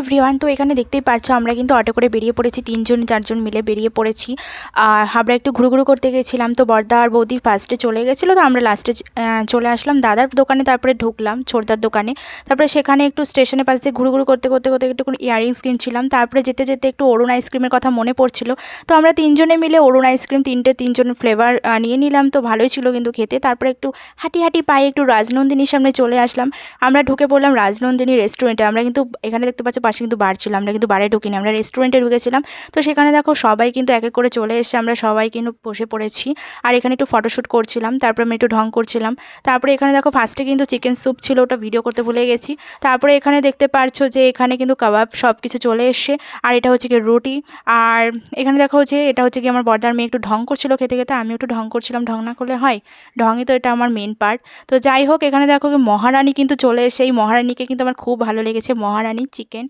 Everyone, তো এখানে দেখতেই পাচ্ছ আমরা কিন্তু অটো করে বেরিয়ে পড়েছি, 3জন 4জন মিলে বেরিয়ে পড়েছি। আমরা একটু ঘুরু করতে গেছিলাম, তো বড়দা আর বৌদি ফার্স্টে চলে গেছিলো, তো আমরা লাস্টে চলে আসলাম দাদার দোকানে, তারপরে ঢুকলাম ছোটদার দোকানে। তারপরে সেখানে একটু স্টেশনের পাশ দিয়ে ঘুরু করতে করতে করতে একটু ইয়াররিংস কিনছিলাম। তারপরে যেতে যেতে একটু অরুণ আইসক্রিমের কথা মনে পড়ছিল, তো আমরা 3জনে মিলে অরুণ আইসক্রিম 3জন ফ্লেভার নিয়ে নিলাম। তো ভালোই ছিল কিন্তু খেতে। তারপরে একটু হাঁটি পায়ে একটু রাজনন্দিনীর সামনে চলে আসলাম। আমরা ঢুকে পড়লাম রাজনন্দিনী রেস্টুরেন্টে। আমরা কিন্তু এখানে দেখতে পাচ্ছি পাশে কিন্তু বার ছিল, আমরা কিন্তু বারে ঢুকিনি, আমরা রেস্টুরেন্টে ঢুকেছিলাম। তো সেখানে দেখো সবাই কিন্তু এক এক করে চলে এসে আমরা সবাই কিন্তু বসে পড়েছি, আর এখানে একটু ফটোশ্যুট করছিলাম। তারপরে আমি একটু ঢং করছিলাম। তারপরে এখানে দেখো ফার্স্টে কিন্তু চিকেন স্যুপ ছিল, ওটা ভিডিও করতে ভুলে গেছি। তারপরে এখানে দেখতে পারছো যে এখানে কিন্তু কাবাব সব কিছু চলে এসছে, আর এটা হচ্ছে কি রুটি। আর এখানে দেখো যে এটা হচ্ছে কি আমার বর্দার মেয়ে একটু ঢং করছিল খেতে খেতে, আমিও একটু ঢং করছিলাম, ঢং না করলে হয়, ঢংই তো এটা আমার মেন পার্ট। তো যাই হোক, এখানে দেখো মহারানী কিন্তু চলে এসে, এই মহারানীকে কিন্তু আমার খুব ভালো লেগেছে, মহারানী চিকেন।